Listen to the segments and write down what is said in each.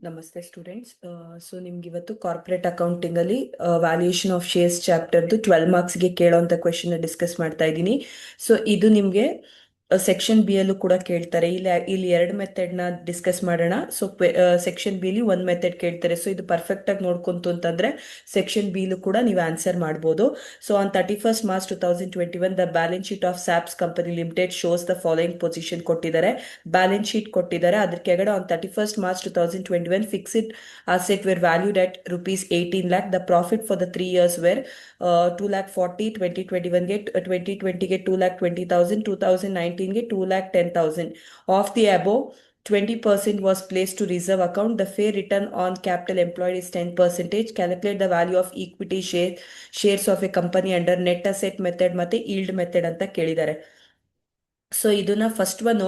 ನಮಸ್ತೆ students. So ನಿಮ್ಗೆ ಇವತ್ತು ಕಾರ್ಪೊರೇಟ್ ಅಕೌಂಟಿಂಗ್ ಅಲ್ಲಿ ವ್ಯಾಲ್ಯೂಯೇಷನ್ ಆಫ್ ಶೇರ್ಸ್ ಚಾಪ್ಟರ್ದು 12 ಮಾರ್ಕ್ಸ್ಗೆ ಕೇಳೋಂಥ ಕ್ವೆಶನ್ ಡಿಸ್ಕಸ್ ಮಾಡ್ತಾ ಇದ್ದೀನಿ. ಸೊ ಇದು ನಿಮಗೆ ಸೆಕ್ಷನ್ ಬಿ ಅಲ್ಲೂ ಕೂಡ ಕೇಳ್ತಾರೆ. ಇಲ್ಲಿ ಎರಡು ಮೆಥಡ್ ನ ಡಿಸ್ಕಸ್ ಮಾಡೋಣ. ಸೊ ಸೆಕ್ಷನ್ ಬಿ ಲಿ ಒಂದು ಮೆಥಡ್ ಕೇಳ್ತಾರೆ. ಸೊ ಇದು ಪರ್ಫೆಕ್ಟ್ ಆಗಿ ನೋಡ್ಕೊಂತು ಅಂತಂದ್ರೆ ಸೆಕ್ಷನ್ ಬಿ ಲೂ ಕೂಡ ನೀವು ಆನ್ಸರ್ ಮಾಡ್ಬೋದು. So on 31st March 2021 the balance sheet of Saps company limited shows the following position ಕೊಟ್ಟಿದ್ದಾರೆ. ಬ್ಯಾಲೆನ್ಸ್ ಶೀಟ್ ಕೊಟ್ಟಿದ್ದಾರೆ. ಅದ್ರ ಕೆಳಗಡೆ on 31st March 2021 fixed asset were valued at rupees 18 lakh. The profit for the 3 years were 2 lakh 40, 2021 ಗೆ 2020 ಗೆ 2 lakh 20,000, 2019 ಗೆ 2 lakh 10,000. Of the above, 20% was placed to reserve account. The fair return on capital employed is 10%. Calculate the value of equity shares of a company under net asset method ಮತ್ತೆ yield method ಅಂತ ಕೇಳಿದ್ದಾರೆ. So ಇದನ್ನ first one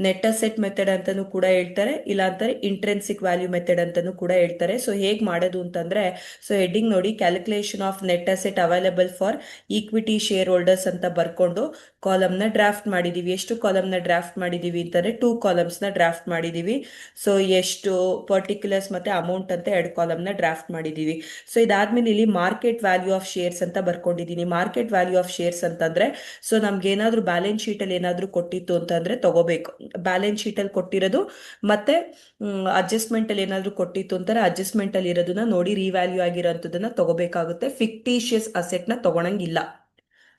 net asset method ಅಂತಾನೂ ಕೂಡ ಹೇಳ್ತಾರೆ, ಇಲ್ಲ ಅಂತಾರೆ intrinsic value method ಅಂತಾನೂ ಕೂಡ ಹೇಳ್ತಾರೆ. ಸೊ ಹೇಗ್ ಮಾಡೋದು ಅಂತಂದ್ರೆ, ಸೊ ಹೆಡ್ಡಿಂಗ್ ನೋಡಿ, calculation of net asset available for equity share holders ಅಂತ ಬರ್ಕೊಂಡು ಕಾಲಮ್ ನ ಡ್ರಾಫ್ಟ್ ಮಾಡಿದೀವಿ. ಎಷ್ಟು ಕಾಲಮ್ ನ ಡ್ರಾಫ್ಟ್ ಮಾಡಿದೀವಿ ಅಂತಂದ್ರೆ 2 ಕಾಲಮ್ಸ್ ನ ಡ್ರಾಫ್ಟ್ ಮಾಡಿದೀವಿ. ಸೊ ಎಷ್ಟು ಪರ್ಟಿಕ್ಯುಲರ್ಸ್ ಮತ್ತೆ ಅಮೌಂಟ್ ಅಂತ 2 ಕಾಲಮ್ ನ ಡ್ರಾಫ್ಟ್ ಮಾಡಿದೀವಿ. ಸೊ ಇದಾದ್ಮೇಲೆ ಇಲ್ಲಿ ಮಾರ್ಕೆಟ್ ವ್ಯಾಲ್ಯೂ ಆಫ್ ಶೇರ್ಸ್ ಅಂತ ಬರ್ಕೊಂಡಿದೀನಿ. ಮಾರ್ಕೆಟ್ ವ್ಯಾಲ್ಯೂ ಆಫ್ ಶೇರ್ಸ್ ಅಂತಂದ್ರೆ, ಸೊ ನಮ್ಗೆ ಏನಾದ್ರು ಬ್ಯಾಲೆನ್ಸ್ ಶೀಟ್ ಅಲ್ಲಿ ಏನಾದ್ರು ಕೊಟ್ಟಿತ್ತು ಅಂತಂದ್ರೆ ತಗೋಬೇಕು. ಬ್ಯಾಲೆನ್ಸ್ ಶೀಟ್ ಅಲ್ಲಿ ಕೊಟ್ಟಿರೋದು ಮತ್ತೆ ಅಡ್ಜಸ್ಟ್ಮೆಂಟ್ ಅಲ್ಲಿ ಏನಾದ್ರು ಕೊಟ್ಟಿತ್ತು ಅಂತಾರೆ ಅಡ್ಜಸ್ಟ್ಮೆಂಟ್ ಅಲ್ಲಿ ಇರೋದನ್ನ ನೋಡಿ ರಿವ್ಯಾಲ್ಯೂ ಆಗಿರೋಂಥದನ್ನ ತಗೋಬೇಕಾಗುತ್ತೆ. ಫಿಕ್ಟಿಷಿಯಸ್ ಅಸೆಟ್ ನ ತಗೊಳಂಗಿಲ್ಲ,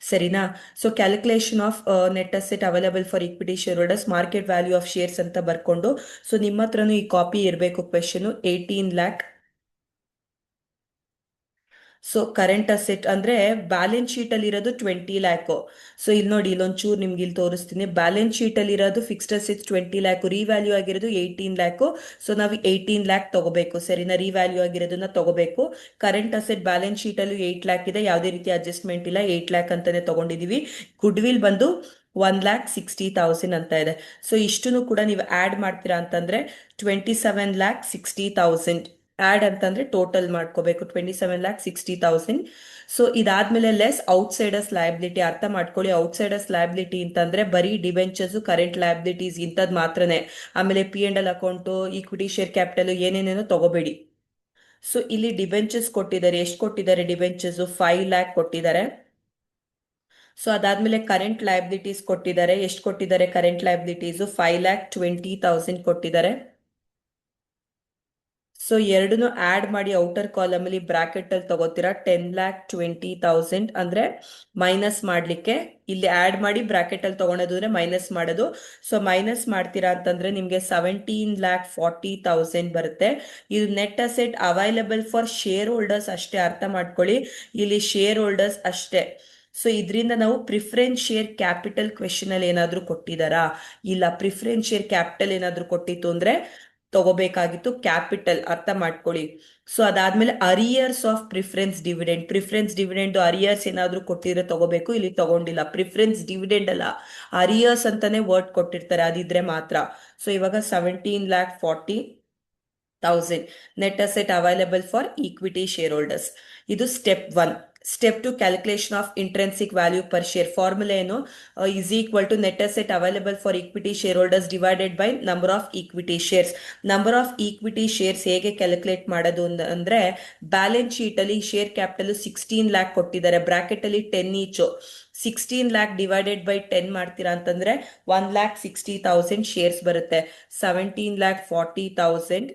ಸರಿನಾ? So calculation of net asset available for equity share holders, market value of shares ಅಂತ ಬರ್ಕೊಂಡು, ಸೊ ನಿಮ್ಮ ಹತ್ರನು ಈ ಕಾಪಿ ಇರಬೇಕು. Question 18 lakh. So current asset ಅಂದ್ರೆ ಬ್ಯಾಲೆನ್ಸ್ ಶೀಟ್ ಅಲ್ಲಿ ಇರೋದು 20 ಲ್ಯಾಕ್. ಸೊ ಇಲ್ಲಿ ನೋಡಿ, ಇಲ್ಲೊಂಚೂರು ನಿಮ್ಗೆ ಇಲ್ಲಿ ತೋರಿಸ್ತೀನಿ. ಬ್ಯಾಲೆನ್ಸ್ ಶೀಟ್ ಅಲ್ಲಿ ಇರೋದು ಫಿಕ್ಸ್ಡ್ ಅಸೆಟ್ಸ್ 20 ಲ್ಯಾಕ್, ರಿವ್ಯಾಲ್ಯೂ ಆಗಿರೋದು 18 ಲ್ಯಾಕ್. ಸೊ ನಾವು 18 ಲ್ಯಾಕ್ ತಗೋಬೇಕು, ಸರಿನಾ? ರಿವ್ಯಾಲ್ಯೂ ಆಗಿರೋದನ್ನ ತಗೋಬೇಕು. ಕರೆಂಟ್ ಅಸೆಟ್ ಬ್ಯಾಲೆನ್ಸ್ ಶೀಟ್ ಅಲ್ಲಿ 8 ಲ್ಯಾಕ್ ಇದೆ, ಯಾವುದೇ ರೀತಿ ಅಡ್ಜಸ್ಟ್ಮೆಂಟ್ ಇಲ್ಲ, 8 ಲ್ಯಾಕ್ ಅಂತಾನೆ ತಗೊಂಡಿದೀವಿ. ಗುಡ್ ವಿಲ್ ಬಂದು 1,60,000 ಅಂತ ಇದೆ. ಸೊ ಇಷ್ಟನ್ನು ಕೂಡ ನೀವು ಆಡ್ ಮಾಡ್ತೀರಾ ಅಂತಂದ್ರೆ 27,60,000 ಆಡ್ ಅಂತಂದ್ರೆ ಟೋಟಲ್ ಮಾಡ್ಕೋಬೇಕು, 27,60,000. ಸೊ ಇದಾದ್ಮೇಲೆ ಲೆಸ್ ಔಟ್ಸೈಡರ್ಸ್ ಲಯಬಿಲಿಟಿ. ಅರ್ಥ ಮಾಡ್ಕೊಳ್ಳಿ, ಔಟ್ಸೈಡರ್ಸ್ ಲಯಬಿಲಿಟಿ ಅಂತಂದ್ರೆ ಬರೀ ಡಿವೆಂಚರ್ಸ್, ಕರೆಂಟ್ ಲಯಬಿಲಿಟೀಸ್ ಇಂಥದ್ ಮಾತ್ರನೇ. ಆಮೇಲೆ P&L account, equity share capital ಏನೇನೇನೋ ತಗೋಬೇಡಿ. ಸೊ ಇಲ್ಲಿ ಡಿವೆಂಚರ್ಸ್ ಕೊಟ್ಟಿದ್ದಾರೆ. ಎಷ್ಟು ಕೊಟ್ಟಿದ್ದಾರೆ ಡಿವೆಂಚರ್ಸ್? 5 ಲ್ಯಾಕ್ ಕೊಟ್ಟಿದ್ದಾರೆ. ಸೊ ಅದಾದ್ಮೇಲೆ ಕರೆಂಟ್ ಲಯಬಿಲಿಟೀಸ್ ಕೊಟ್ಟಿದ್ದಾರೆ. ಎಷ್ಟು ಕೊಟ್ಟಿದ್ದಾರೆ ಕರೆಂಟ್ ಲಯಬಿಲಿಟೀಸ್? 5,20,000 ಕೊಟ್ಟಿದ್ದಾರೆ. ಸೊ ಎರಡನ್ನು ಆಡ್ ಮಾಡಿ ಔಟರ್ ಕಾಲಮ್ ಅಲ್ಲಿ ಬ್ರಾಕೆಟ್ ಅಲ್ಲಿ ತಗೋತೀರಾ. 10,20,000 ಅಂದ್ರೆ ಮೈನಸ್ ಮಾಡ್ಲಿಕ್ಕೆ, ಇಲ್ಲಿ ಆಡ್ ಮಾಡಿ ಬ್ರಾಕೆಟ್ ಅಲ್ಲಿ ತಗೊಳೋದು ಅಂದ್ರೆ ಮೈನಸ್ ಮಾಡೋದು. ಸೊ ಮೈನಸ್ ಮಾಡ್ತೀರಾ ಅಂತಂದ್ರೆ ನಿಮ್ಗೆ 17,40,000 ಬರುತ್ತೆ. ಇದು net asset available for share holders ಅಷ್ಟೇ, ಅರ್ಥ ಮಾಡ್ಕೊಳ್ಳಿ, ಇಲ್ಲಿ ಶೇರ್ ಹೋಲ್ಡರ್ಸ್ ಅಷ್ಟೇ. ಸೊ ಇದರಿಂದ ನಾವು ಪ್ರಿಫರೆನ್ಸ್ ಶೇರ್ ಕ್ಯಾಪಿಟಲ್ ಕ್ವೆಶನ್ ಅಲ್ಲಿ ಏನಾದ್ರೂ ಕೊಟ್ಟಿದಾರಾ? ಇಲ್ಲ. ಪ್ರಿಫರೆನ್ಸ್ ಶೇರ್ ಕ್ಯಾಪಿಟಲ್ ಏನಾದ್ರೂ ಕೊಟ್ಟಿತ್ತು ಅಂದ್ರೆ ತಗೋಬೇಕಾಗಿತ್ತು ಕ್ಯಾಪಿಟಲ್, ಅರ್ಥ ಮಾಡ್ಕೊಳ್ಳಿ. ಸೊ ಅದಾದ್ಮೇಲೆ arrears of preference dividend. Preference dividend arrears ಏನಾದ್ರೂ ಕೊಟ್ಟಿದ್ರೆ ತಗೋಬೇಕು, ಇಲ್ಲಿ ತಗೊಂಡಿಲ್ಲ. ಪ್ರಿಫರೆನ್ಸ್ ಡಿವಿಡೆಂಡ್ ಅಲ್ಲ, ಅರಿಯರ್ಸ್ ಅಂತಾನೆ ವರ್ಡ್ ಕೊಟ್ಟಿರ್ತಾರೆ, ಅದಿದ್ರೆ ಮಾತ್ರ. ಸೊ ಇವಾಗ 17,40,000 net asset available for equity shareholders. ಇದು step 1. Step 2, calculation of intrinsic value per share. Formula ಏನು? Is equal to net asset available for equity shareholders divided by number of equity shares. Number of equity shares ಹೇಗೆ calculate ಮಾಡೋದು ಅಂದ್ರೆ, balance sheet ಅಲ್ಲಿ share capital 16 lac ಕೊಟ್ಟಿದ್ದಾರೆ, bracket ಅಲ್ಲಿ 10 each. 16 lac divided by 10 ಮಾಡ್ತೀರಾ ಅಂತಂದ್ರೆ 1,60,000 shares ಬರುತ್ತೆ. 17,40,000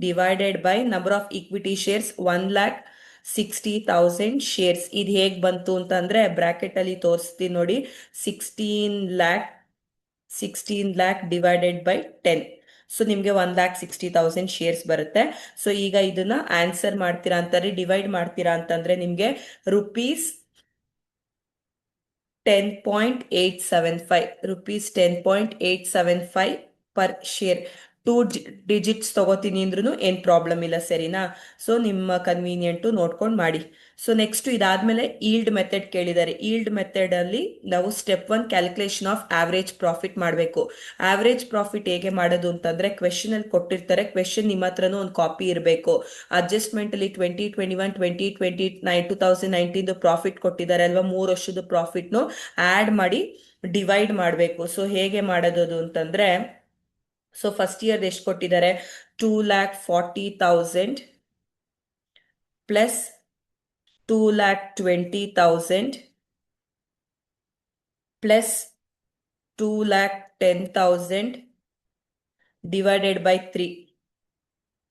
divided by number of equity shares 1,60,000 shares. ಇದು ಹೇಗ್ ಬಂತು ಅಂತಂದ್ರೆ ಬ್ರಾಕೆಟ್ ಅಲ್ಲಿ ತೋರಿಸ್ತೀನಿ ನೋಡಿ. 16 ಲ್ಯಾಕ್ ಡಿವೈಡೆಡ್ ಬೈ 10. ಸೊ ನಿಮ್ಗೆ 1,60,000 ಶೇರ್ಸ್ ಬರುತ್ತೆ. ಸೊ ಈಗ ಇದನ್ನ ಆನ್ಸರ್ ಮಾಡ್ತೀರಾ ಅಂತಾರೆ, ಡಿವೈಡ್ ಮಾಡ್ತೀರಾ ಅಂತಂದ್ರೆ ನಿಮ್ಗೆ rupees 10.875 ಪರ್ ಶೇರ್. 2 ಡಿಜಿಟ್ಸ್ ತಗೋತೀನಿ ಅಂದ್ರೂ ಏನ್ ಪ್ರಾಬ್ಲಮ್ ಇಲ್ಲ, ಸರಿನಾ? ಸೊ ನಿಮ್ಮ ಕನ್ವೀನಿಯಂಟು ನೋಡ್ಕೊಂಡು ಮಾಡಿ. ಸೊ ನೆಕ್ಸ್ಟ್ ಇದಾದ್ಮೇಲೆ ಈಲ್ಡ್ ಮೆಥಡ್ ಕೇಳಿದ್ದಾರೆ. ಈಲ್ಡ್ ಮೆಥಡ್ ಅಲ್ಲಿ ನಾವು step 1 calculation of average profit ಮಾಡಬೇಕು. ಆವರೇಜ್ ಪ್ರಾಫಿಟ್ ಹೇಗೆ ಮಾಡೋದು ಅಂತಂದ್ರೆ, ಕ್ವೆಶನ್ ಅಲ್ಲಿ ಕೊಟ್ಟಿರ್ತಾರೆ, ಕ್ವೆಶನ್ ನಿಮ್ಮ ಹತ್ರನೂ ಒಂದು ಕಾಪಿ ಇರಬೇಕು. ಅಡ್ಜಸ್ಟ್ಮೆಂಟ್ ಅಲ್ಲಿ 2021, 2019 ಪ್ರಾಫಿಟ್ ಕೊಟ್ಟಿದ್ದಾರೆ ಅಲ್ವಾ, 3 ವರ್ಷದ ಪ್ರಾಫಿಟ್ನು ಆಡ್ ಮಾಡಿ ಡಿವೈಡ್ ಮಾಡಬೇಕು. ಸೊ ಹೇಗೆ ಮಾಡೋದು ಅಂತಂದ್ರೆ, ಸೊ ಫಸ್ಟ್ ಇಯರ್ ಎಷ್ಟು ಕೊಟ್ಟಿದ್ದಾರೆ, 2,40,000 plus 2,20,000 plus 2,10,000 divided by 3.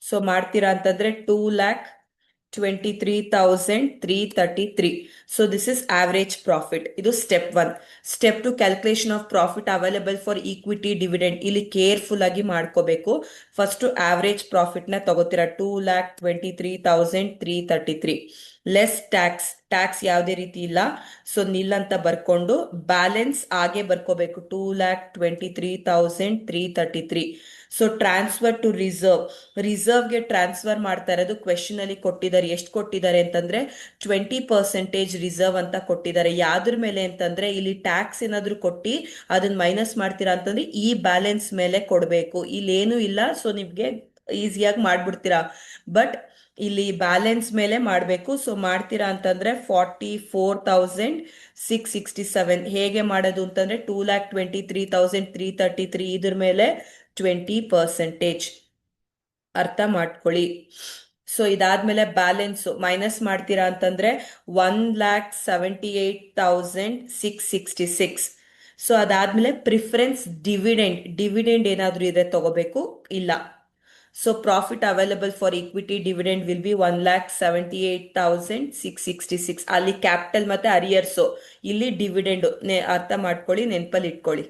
So ಮಾಡ್ತೀರಾ ಅಂತಂದ್ರೆ 2,23,333. So this is average profit. ಇದು step 1. Step 2, calculation of profit available for equity dividend. ಇಲ್ಲಿ ಕೇರ್ಫುಲ್ ಆಗಿ ಮಾಡ್ಕೋಬೇಕು. ಫಸ್ಟ್ ಆವರೇಜ್ ಪ್ರಾಫಿಟ್ ನ ತಗೋತೀರಾ, 2,23,333 ಲೆಸ್ ಟ್ಯಾಕ್ಸ್ ಯಾವುದೇ ರೀತಿ ಇಲ್ಲ, ಸೊ ನಿಲ್ ಅಂತ ಬರ್ಕೊಂಡು ಬ್ಯಾಲೆನ್ಸ್ ಹಾಗೆ ಬರ್ಕೋಬೇಕು, 2,23,333. ಸೊ ಟ್ರಾನ್ಸ್ಫರ್ ಟು ರಿಸರ್ವ್ಗೆ ಟ್ರಾನ್ಸ್ಫರ್ ಮಾಡ್ತಾ ಇರೋದು ಕ್ವೆಶನ್ ಅಲ್ಲಿ ಕೊಟ್ಟಿದ್ದಾರೆ. ಎಷ್ಟು ಕೊಟ್ಟಿದ್ದಾರೆ ಅಂತಂದ್ರೆ 20% ರಿಸರ್ವ್ ಅಂತ ಕೊಟ್ಟಿದ್ದಾರೆ. ಯಾವ್ದ್ರ ಮೇಲೆ ಅಂತಂದ್ರೆ, ಇಲ್ಲಿ ಟ್ಯಾಕ್ಸ್ ಏನಾದ್ರು ಕೊಟ್ಟು ಅದನ್ನ ಮೈನಸ್ ಮಾಡ್ತೀರಾ ಅಂತಂದ್ರೆ ಈ ಬ್ಯಾಲೆನ್ಸ್ ಮೇಲೆ ಕೊಡಬೇಕು. ಇಲ್ಲೇನು ಇಲ್ಲ, ಸೊ ನಿಮ್ಗೆ ಈಸಿಯಾಗಿ ಮಾಡ್ಬಿಡ್ತೀರಾ. ಬಟ್ ಇಲ್ಲಿ ಬ್ಯಾಲೆನ್ಸ್ ಮೇಲೆ ಮಾಡಬೇಕು. ಸೊ ಮಾಡ್ತೀರಾ ಅಂತಂದ್ರೆ 44,667. ಹೇಗೆ ಮಾಡೋದು ಅಂತಂದ್ರೆ 2,23,333 ಇದ್ರ ಮೇಲೆ 20%. ಅರ್ಥ ಮಾಡ್ಕೊಳ್ಳಿ. ಸೊ ಇದಾದ್ಮೇಲೆ ಬ್ಯಾಲೆನ್ಸ್ ಮೈನಸ್ ಮಾಡ್ತೀರಾ ಅಂತಂದ್ರೆ 1,78,666. ಸೊ ಅದಾದ್ಮೇಲೆ ಪ್ರಿಫರೆನ್ಸ್ ಡಿವಿಡೆಂಡ್ ಏನಾದ್ರೂ ಇದ್ರೆ ತಗೋಬೇಕು, ಇಲ್ಲ. So profit available for equity dividend will be 1,78,666. ಅಲ್ಲಿ ಕ್ಯಾಪಿಟಲ್ ಮತ್ತೆ ಅರಿಯರ್ಸು, ಇಲ್ಲಿ ಡಿವಿಡೆಂಡ್ ಅರ್ಥ ಮಾಡ್ಕೊಳ್ಳಿ, ನೆನಪಲ್ಲಿ ಇಟ್ಕೊಳ್ಳಿ.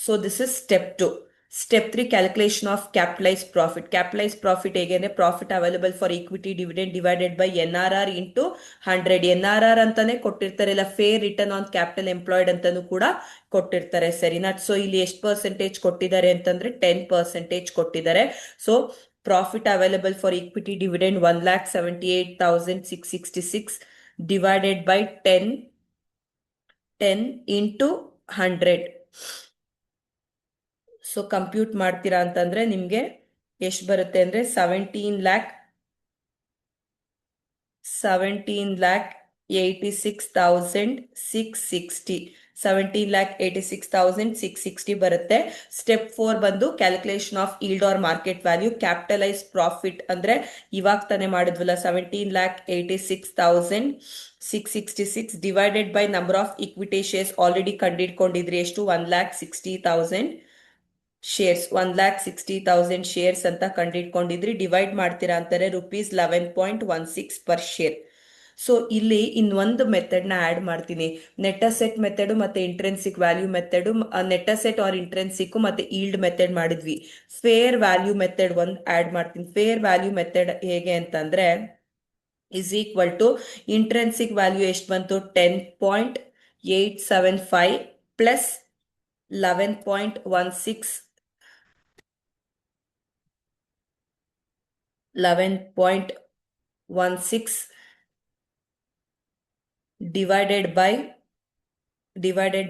So this is step 2. Step 3, calculation of capitalise profit. Capitalise profit ಹೇಗೆ ಅಂದ್ರೆ, profit available for equity dividend divided by NRR into 100. NRR ಅಂತಾನೆ ಕೊಟ್ಟಿರ್ತಾರೆ, ಇಲ್ಲ fair return on capital employed ಅಂತಾನು ಕೂಡ ಕೊಟ್ಟಿರ್ತಾರೆ, ಸರಿನಾ? ಸೊ ಇಲ್ಲಿ ಎಷ್ಟು ಪರ್ಸೆಂಟೇಜ್ ಕೊಟ್ಟಿದ್ದಾರೆ ಅಂತಂದ್ರೆ 10% ಕೊಟ್ಟಿದ್ದಾರೆ. So profit available for equity dividend 1,78,666 divided by 10 into 100. So compute ಮಾಡ್ತೀರಾ ಅಂತಂದ್ರೆ ನಿಮ್ಗೆ ಎಷ್ಟು ಬರುತ್ತೆ ಅಂದ್ರೆ 17,86,660 17,86,660 ಬರುತ್ತೆ. ಸ್ಟೆಪ್ 4 ಬಂದು calculation of yield or market value. Capitalise profit ಅಂದ್ರೆ ಇವಾಗ ತಾನೇ ಮಾಡಿದ್ವಲ್ಲ, 17,86,666 divided by number of equity shares. Already ಕಂಡಿಡ್ಕೊಂಡಿದ್ರಿ, ಎಷ್ಟು? 1,60,000 ಶೇರ್ಸ್. 1,60,000 ಶೇರ್ಸ್ ಅಂತ ಕಂಡಿಡ್ಕೊಂಡಿದ್ರಿ. ಡಿವೈಡ್ ಮಾಡ್ತೀರಾ ಅಂತಾರೆ ₹11.16 ಪರ್ ಶೇರ್. ಸೊ ಇಲ್ಲಿ ಇನ್ನೊಂದು ಮೆಥಡ್ ನ ಆಡ್ ಮಾಡ್ತೀನಿ, ನೆಟ್ ಅಸೆಟ್ ಮೆಥಡ್ ಮತ್ತೆ intrinsic value method. Net asset or intrinsic ಮತ್ತೆ ಈಲ್ಡ್ ಮೆಥಡ್ ಮಾಡಿದ್ವಿ. ಫೇರ್ ವ್ಯಾಲ್ಯೂ ಮೆಥಡ್ ಒಂದು ಆಡ್ ಮಾಡ್ತೀನಿ. ಫೇರ್ ವ್ಯಾಲ್ಯೂ ಮೆಥಡ್ ಹೇಗೆ ಅಂತಂದ್ರೆ, is equal to intrinsic value ಎಷ್ಟು ಬಂತು, 10.875 ಪ್ಲಸ್ 11.16 ಡಿವೈಡೆಡ್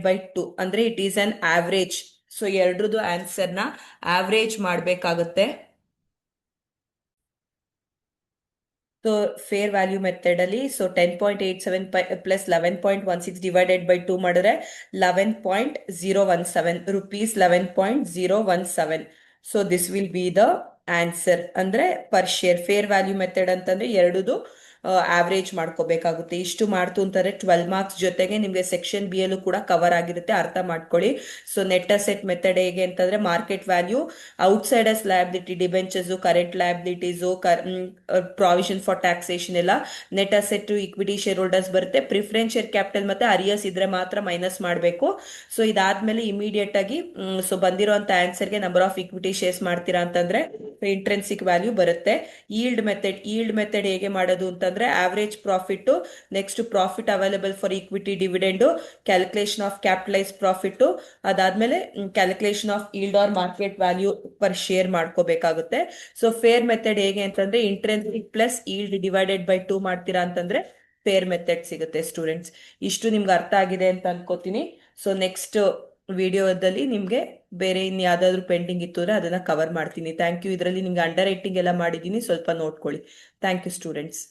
ಬೈ 2 ಅಂದ್ರೆ it is an average. So ಎರಡ್ರದ್ದು ಆನ್ಸರ್ ನ ಆವರೇಜ್ ಮಾಡಬೇಕಾಗುತ್ತೆ. ಸೊ ಫೇರ್ ವ್ಯಾಲ್ಯೂ ಮೆಥಡ್ ಅಲ್ಲಿ, ಸೊ 10.87 ಪ್ಲಸ್ 11.16 ಡಿವೈಡೆಡ್ ಬೈ 2 ಮಾಡಿದ್ರೆ 11.017 rupees 11.017. So this will be the answer. ಅಂದ್ರೆ per share. Fair value method ಅಂತಂದ್ರೆ ಎರಡುದು ಆವರೇಜ್ ಮಾಡ್ಕೋಬೇಕಾಗುತ್ತೆ. ಇಷ್ಟು ಮಾಡ್ತು ಅಂತಾರೆ 12 ಮಾರ್ಕ್ಸ್ ಜೊತೆಗೆ ನಿಮ್ಗೆ ಸೆಕ್ಷನ್ ಬಿ ಅಲ್ಲೂ ಕೂಡ ಕವರ್ ಆಗಿರುತ್ತೆ, ಅರ್ಥ ಮಾಡ್ಕೊಳ್ಳಿ. ಸೊ ನೆಟ್ ಅಸೆಟ್ ಮೆಥಡ್ ಹೇಗೆ ಅಂತಂದ್ರೆ, market value, outsiders liability, debentures, current liabilities, provision for taxation ಎಲ್ಲ net asset equity shareholders ಬರುತ್ತೆ. ಪ್ರಿಫರೆನ್ಸ್ ಶೇರ್ ಕ್ಯಾಪಿಟಲ್ ಮತ್ತೆ ಅರಿಯರ್ಸ್ ಇದ್ರೆ ಮಾತ್ರ ಮೈನಸ್ ಮಾಡಬೇಕು. ಸೊ ಇದಾದ್ಮೇಲೆ ಇಮಿಡಿಯೇಟ್ ಆಗಿ ಸೊ ಬಂದಿರುವಂತ ಆನ್ಸರ್ಗೆ ನಂಬರ್ ಆಫ್ ಇಕ್ವಿಟಿ ಶೇರ್ಸ್ ಮಾಡ್ತೀರಾ ಅಂತಂದ್ರೆ ಇಂಟ್ರೆನ್ಸಿಕ್ ವ್ಯಾಲ್ಯೂ ಬರುತ್ತೆ. ಈಲ್ಡ್ ಮೆಥಡ್ ಹೇಗೆ ಮಾಡೋದು ಅಂತಂದ್ರೆ, average profit, next profit available for equity dividend, calculation of capitalise profit, ಅದಾದ್ಮೇಲೆ calculation of yield or market value per share ಮಾಡ್ಕೋಬೇಕಾಗುತ್ತೆ. ಸೊ ಫೇರ್ ಮೆಥಡ್ ಹೇಗೆ ಅಂತಂದ್ರೆ, intrinsic plus yield divided by 2 ಮಾಡ್ತೀರಾ ಅಂತಂದ್ರೆ ಫೇರ್ ಮೆಥಡ್ ಸಿಗುತ್ತೆ. ಸ್ಟೂಡೆಂಟ್ಸ್, ಇಷ್ಟು ನಿಮ್ಗೆ ಅರ್ಥ ಆಗಿದೆ ಅಂತ ಅನ್ಕೋತೀನಿ. ಸೊ ನೆಕ್ಸ್ಟ್ ವಿಡಿಯೋದಲ್ಲಿ ನಿಮ್ಗೆ ಬೇರೆ ಇನ್ ಯಾವ್ದಾದ್ರು ಪೆಂಡಿಂಗ್ ಇತ್ತು ಅಂದ್ರೆ ಅದನ್ನ ಕವರ್ ಮಾಡ್ತೀನಿ. Thank you. ಇದರಲ್ಲಿ ನಿಮ್ಗೆ ಅಂಡರ್ ರೈಟಿಂಗ್ ಎಲ್ಲ ಮಾಡಿದ್ದೀನಿ, ಸ್ವಲ್ಪ ನೋಡ್ಕೊಳ್ಳಿ. Thank you students.